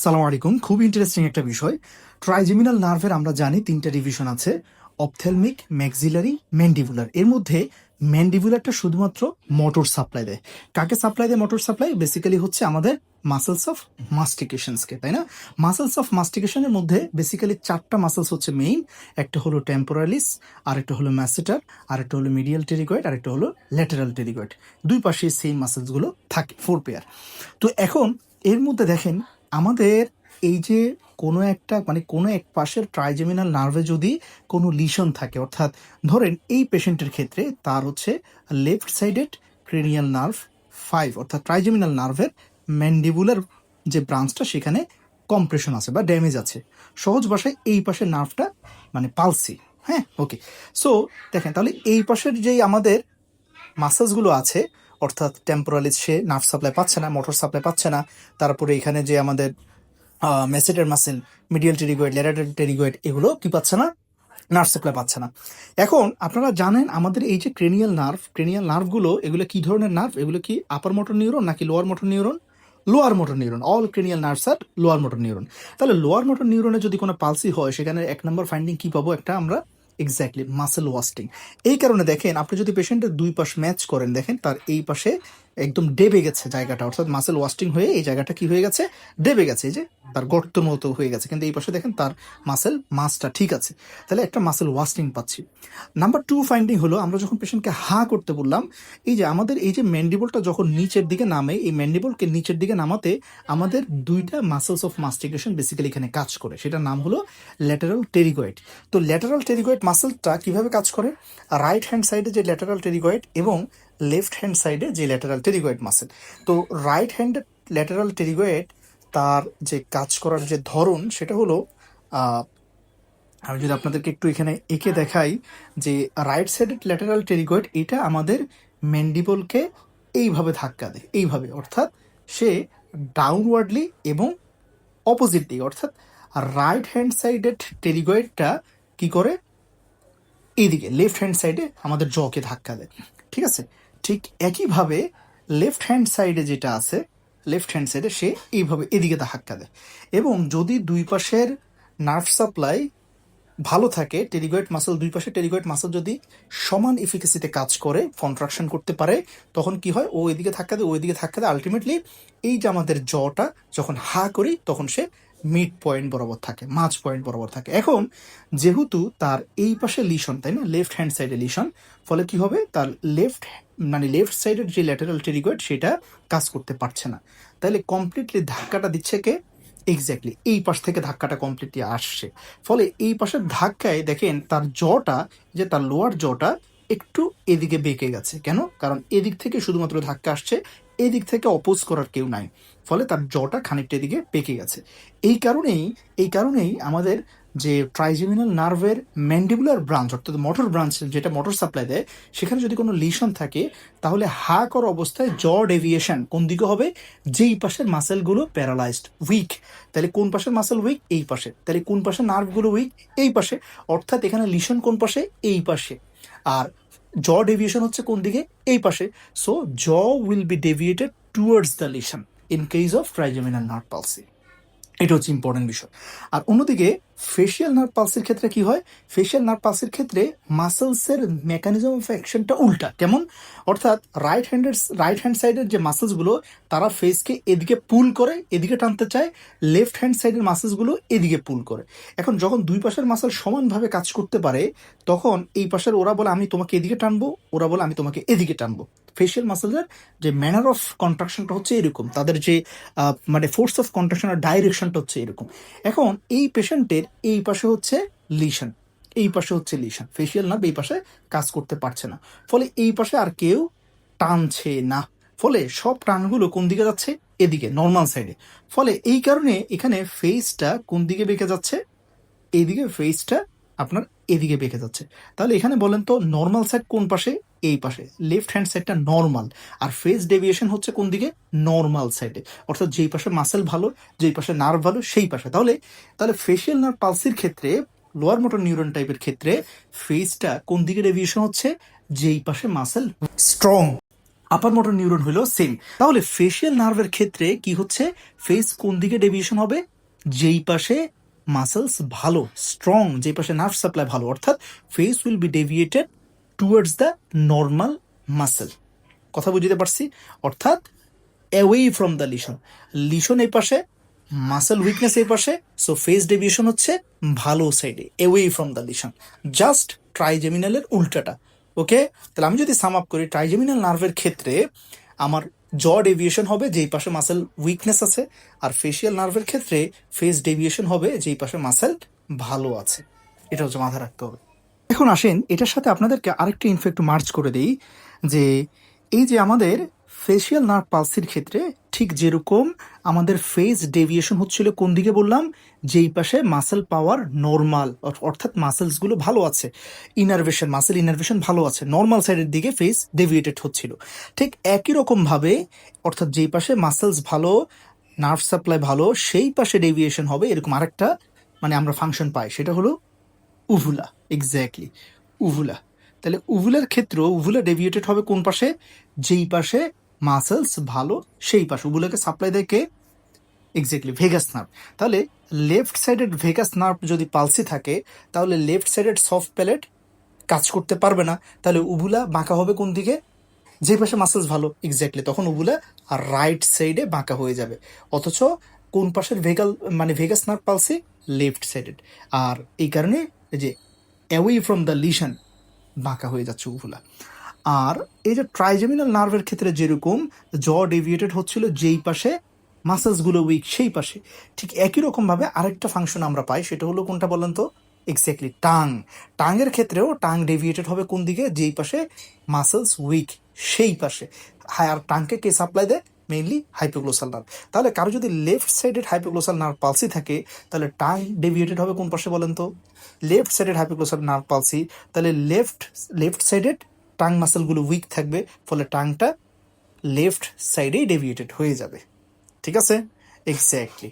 সালাম আলাইকুম। খুব ইন্টারেস্টিং একটা বিষয়। ট্রাইজেমিনাল নার্ভের আমরা জানি তিনটা ডিভিশন আছে: অপথেলমিক, ম্যাক্সিলারি, ম্যান্ডিবুলার। এর মধ্যে ম্যান্ডিবুলারটা শুধুমাত্র মোটর সাপ্লাই দেয়। কাকে সাপ্লাই দেয় মোটর সাপ্লাই? বেসিক্যালি হচ্ছে আমাদের মাসেলস অফ মাস্টিকেশনসকে, তাই না? মাসেলস অফ মাস্টিকেশনের মধ্যে বেসিক্যালি চারটা মাসেলস হচ্ছে মেইন। একটা হলো টেম্পোরালিস, আরেকটা হলো ম্যাসেটার, আরেকটা হলো মিডিয়াল টেরিগয়েড, আরেকটা হলো ল্যাটেরাল টেরিগয়েড। দুই পাশে সেম মাসেলসগুলো থাকে, 4 পেয়ার। তো এখন এর মধ্যে দেখেন আমাদের এই যে কোনো এক পাশের ট্রাইজেমিনাল নার্ভে যদি কোনো লিশন থাকে, অর্থাৎ ধরেন এই পেশেন্টের ক্ষেত্রে তার হচ্ছে লেফট সাইডেড ক্রেনিয়াল নার্ভ 5, অর্থাৎ ট্রাইজেমিনাল নার্ভের ম্যান্ডিবুলার যে ব্রাঞ্চটা সেখানে কম্প্রেশন আছে বা ড্যামেজ আছে। সহজ ভাষায় এই পাশের নার্ভটা পালসি। হ্যাঁ, ওকে। সো দেখেন তাহলে এই পাশের যেই আমাদের মাসেলসগুলো আছে, অর্থাৎ টেম্পোরালিস সে নার্ভ সাপ্লাই পাচ্ছে না, মোটর সাপ্লাই পাচ্ছে না। তারপরে এখানে যে আমাদের মেসেটের muscle, medial pterygoid, lateral pterygoid, এগুলো কি পাচ্ছে না? নার্ভ সাপ্লাই পাচ্ছে না। এখন আপনারা জানেন আমাদের এই যে ক্রেনিয়াল নার্ভগুলো, এগুলো কি ধরনের নার্ভ? এগুলো কি আপার মোটর নিউরন নাকি lower motor neuron? Lower motor neuron. All cranial nerves আর লোয়ার মোটর নিউরন। তাহলে লোয়ার মোটর নিউরনে যদি কোনো পালসি হয়, সেখানে 1 নম্বর ফাইন্ডিং কি পাবো? একটা আমরা এক্স্যাক্টলি মাসেল ওয়াস্টিং। এই কারণে দেখেন আপনি যদি পেশেন্টের দুই পাশ ম্যাচ করেন, দেখেন তার এই পাশে একদম ডেবে গেছে জায়গাটা, অর্থাৎ মাসেল ওয়াস্টিং হয়ে এই জায়গাটা কি হয়ে গেছে? ডেবে গেছে, এই যে তার গর্তর মতো হয়ে গেছে। কিন্তু এই পাশে দেখেন তার মাসটা ঠিক আছে। তাহলে একটা মাসেল ওয়াস্টিং পাচ্ছি। নাম্বার 2 ফাইন্ডিং হলো, আমরা যখন পেশেন্টকে হা করতে বললাম, এই যে আমাদের এই যে ম্যান্ডিবলটা যখন নিচের দিকে নামে, এই ম্যান্ডিবলকে নিচের দিকে নামাতে আমাদের দুইটা মাসেলস অফ মাস্টিকেশন বেসিক্যালি এখানে কাজ করে। সেটার নাম হলো ল্যাটারাল টেরিগয়েড। তো ল্যাটারাল টেরিগয়েড মাসেলটা কিভাবে কাজ করে? রাইট হ্যান্ড সাইডে যে ল্যাটারাল টেরিগয়েড এবং লেফট হ্যান্ড সাইডে যে ল্যাটারাল টেরিগয়েড মাসেল। তো রাইট হ্যান্ড ল্যাটারাল টেরিগয়েড তার যে কাজ করার যে ধরন, সেটা হলো আমি যদি আপনাদেরকে একটু এখানে এঁকে দেখাই, যে রাইট সাইডেড ল্যাটারাল টেরিগয়েড এটা আমাদের ম্যান্ডিবলকে এইভাবে ধাক্কা দেয়, এইভাবে, অর্থাৎ সে ডাউনওয়ার্ডলি এবং অপোজিট দিকে, অর্থাৎ রাইট হ্যান্ড সাইডেড টেরিগয়েডটা কি করে? এইদিকে লেফট হ্যান্ড সাইডে আমাদের জকে ধাক্কা দেয়। ঠিক আছে? ঠিক একইভাবে লেফট হ্যান্ড সাইডে যেটা আছে, লেফট হ্যান্ড সাইডে সে এইভাবে এদিকে ধাক্কা দেয়। এবং যদি দুই পাশের নার্ভ সাপ্লাই ভালো থাকে, টেরিগয়েড মাসল, দুই পাশে টেরিগয়েড মাসল যদি সমান এফিকাসিতে কাজ করে, কন্ট্রাকশন করতে পারে, তখন কি হয়? ও এদিকে ধাক্কা দেয়, ও এদিকে ধাক্কা দেয়। আলটিমেটলি এই যে আমাদের জটা যখন হা করি, তখন সে মিড পয়েন্ট বরাবর থাকে, মাঝ পয়েন্ট বরাবর থাকে। এখন যেহেতু তার এই পাশে লিশন, তাই না, লেফট হ্যান্ড সাইডে লিশন, ফলে কি হবে? তার লেফট সাইডের যে ল্যাটারাল টেরিগয়েড সেটা কাজ করতে পারছে না। তাহলে কমপ্লিটলি ধাক্কাটা দিচ্ছে কে? এক্স্যাক্টলি এই পাশ থেকে ধাক্কাটা কমপ্লিটলি আসছে। ফলে এই পাশের ধাক্কায় দেখেন তার জটা, যে তার লোয়ার জটা একটু এদিকে বেঁকে গেছে। কেন? কারণ এদিক থেকে শুধুমাত্র ধাক্কা আসছে, এদিক থেকে অপোজ করার কেউ নাই। ফলে তার জটা খানিকটা এদিকে বেঁকে গেছে। এই কারণেই আমাদের যে ট্রাইজেমিনাল নার্ভের ম্যান্ডিবুলার ব্রাঞ্চ, অর্থাৎ মোটর ব্রাঞ্চ, যেটা মোটর সাপ্লাই দেয়, সেখানে যদি কোনো লিশন থাকে, তাহলে হা করা অবস্থায় জ ডেভিয়েশন কোন দিকে হবে? যেই পাশের মাসেলগুলো প্যারালাইজড, উইক। তাহলে কোন পাশের মাসেল উইক? এই পাশে। তাহলে কোন পাশের নার্ভগুলো উইক? এই পাশে। অর্থাৎ এখানে লিশন কোন পাশে? এই পাশে। আর জ ডেভিয়েশন হচ্ছে কোন দিকে? এই পাশে। সো জ will be deviated towards the lesion in case of trigeminal nerve palsy. এটা হচ্ছে ইম্পর্টেন্ট বিষয়। আর অন্যদিকে ফেশিয়াল নার্ভ পালসির ক্ষেত্রে কি হয়? ফেশিয়াল নার্ভ পালসির ক্ষেত্রে মাসেলসের মেকানিজম অফ অ্যাকশনটা উল্টা। কেমন? অর্থাৎ রাইট হ্যান্ড সাইডের যে মাসেলসগুলো, তারা ফেসকে এদিকে পুল করে, এদিকে টানতে চায়। লেফট হ্যান্ড সাইডের মাসেলসগুলো এদিকে পুল করে। এখন যখন দুই পাশের মাসেল সমানভাবে কাজ করতে পারে, তখন এই পাশের ওরা বলে আমি তোমাকে এদিকে টানবো, ওরা বলে আমি তোমাকে এদিকে টানবো। ফেশিয়াল মাসেলের যে ম্যানার অফ কন্ট্রাকশনটা হচ্ছে এরকম, তাদের যে ফোর্স অফ কন্ট্রাকশন আর ডাইরেকশনটা হচ্ছে এরকম। এখন এই পেশেন্টের এই পাশে হচ্ছে লিশন, এই পাশে হচ্ছে লিশন, ফেশিয়াল নার্ভ এই পাশে কাজ করতে পারছে না। ফলে এই পাশে আর কেউ টানছে না। ফলে সব টানগুলো কোন দিকে যাচ্ছে? এদিকে, নর্মাল সাইডে। ফলে এই কারণে এখানে ফেসটা কোন দিকে বেঁকে যাচ্ছে? এইদিকে ফেসটা আপনার এদিকে বেঁকে যাচ্ছে। তাহলে এখানে বলেন তো নর্মাল সাইড কোন পাশে? এই পাশে। লেফট হ্যান্ড সাইডটা নর্মাল, আর ফেস ডেভিয়েশন হচ্ছে কোন দিকে? নর্মাল সাইডে। অর্থাৎ যেই পাশে মাসেল ভালো, যেই পাশে নার্ভ ভালো, সেই পাশে। তাহলে ফেশিয়াল নার্ভ পালসির ক্ষেত্রে, লোয়ার মোটর নিউরন টাইপের ক্ষেত্রে, ফেসটা কোন দিকে ডেভিয়েশন হচ্ছে? যেই পাশে মাসেল স্ট্রং, আপার মোটর নিউরন হলো সেম। তাহলে ফেশিয়াল নার্ভের ক্ষেত্রে কি হচ্ছে, ফেস কোন দিকে ডেভিয়েশন হবে, যেই পাশে মাসেলস ভালো স্ট্রং, যেই পাশে নার্ভ সাপ্লাই ভালো, অর্থাৎ face will be deviated towards the normal muscle. কথা বুঝতে পারছি? অর্থাৎ away from the lesion, lesion এই পাশে, মাসেল উইকনেস এই পাশে, সো ফেস ডেভিয়েশন হচ্ছে ভালো সাইডে, away from the lesion, just ট্রাইজেমিনালের উল্টাটা। ওকে, তাহলে আমি যদি সাম আপ করি, ট্রাইজেমিনাল নার্ভের ক্ষেত্রে আমার জ ডেভিয়েশন হবে যেই পাশে মাসেল উইকনেস আছে, আর ফেশিয়াল নার্ভের ক্ষেত্রে ফেস ডেভিয়েশন হবে যেই পাশে মাসেল ভালো আছে। এটা হচ্ছে মাথায় রাখতে হবে। এখন আসেন এটার সাথে আপনাদেরকে আরেকটা ইনফো একটু মার্চ করে দিই, যে এই যে আমাদের ফেশিয়াল নার্ভ পালসির ক্ষেত্রে ঠিক যেরকম আমাদের ফেস ডেভিয়েশন হচ্ছিল কোন দিকে বললাম, যেই পাশে মাসেল পাওয়ার নর্মাল, অর্থাৎ মাসেলসগুলো ভালো আছে, ইনারভেশন মাসেল ইনারভেশন ভালো আছে, নর্মাল সাইডের দিকে ফেস ডেভিয়েটেড হচ্ছিল। ঠিক একই রকমভাবে, অর্থাৎ যেই পাশে মাসেলস ভালো, নার্ভ সাপ্লাই ভালো, সেই পাশে ডেভিয়েশন হবে, এরকম আরেকটা মানে আমরা ফাংশন পাই, সেটা হলো উভুলা। এক্স্যাক্টলি, উভুলা। তাহলে উভুলার ক্ষেত্রেও উভুলা ডেভিয়েটেড হবে কোন পাশে, যেই পাশে মাসেলস ভালো সেই পাশে। উভুলাকে সাপ্লাই দেয় কে? Exactly vagus nerve. তাহলে লেফট সাইডেড ভেগাস নার্ভ যদি পালসি থাকে, তাহলে লেফট সাইডেড সফট প্যালেট কাজ করতে পারবে না, তাহলে উভুলা বাঁকা হবে কোন দিকে, যে পাশে মাসেলস ভালো। এক্স্যাক্টলি, তখন ওগুলা আর রাইট সাইডে বাঁকা হয়ে যাবে। অথচ কোন পাশের ভেগাল মানে vagus nerve palsy, left sided, আর এই কারণে এই যে অ্যাওয়ে ফ্রম দ্য লিশন বাঁকা হয়ে যাচ্ছে ওগুলা। আর এই যে ট্রাইজেমিনাল নার্ভের ক্ষেত্রে যেরকম জ ডেভিয়েটেড হচ্ছিল যেই পাশে মাসেলসগুলো উইক সেই পাশে, ঠিক একই রকমভাবে আরেকটা ফাংশন আমরা পাই, সেটা হলো কোনটা বলেন তো? Exactly tongue. টাংয়ের ক্ষেত্রেও টাং ডেভিয়েটেড হবে কোন দিকে, যেই পাশে মাসেলস উইক সেই পাশে। আর টাংকে কে সাপ্লাই দেয়? Mainly hypoglossal nerve. তাহলে কারো যদি left sided hypoglossal nerve palsy থাকে, তাহলে টাং ডেভিয়েটেড হবে কোন পাশে বলেন তো? Left sided hypoglossal nerve palsy, তাহলে লেফট সাইডেড টাং মাসেলগুলো উইক থাকবে, ফলে টাংটা লেফট সাইডেই ডেভিয়েটেড হয়ে যাবে। ঠিক আছে? এক্স্যাক্টলি।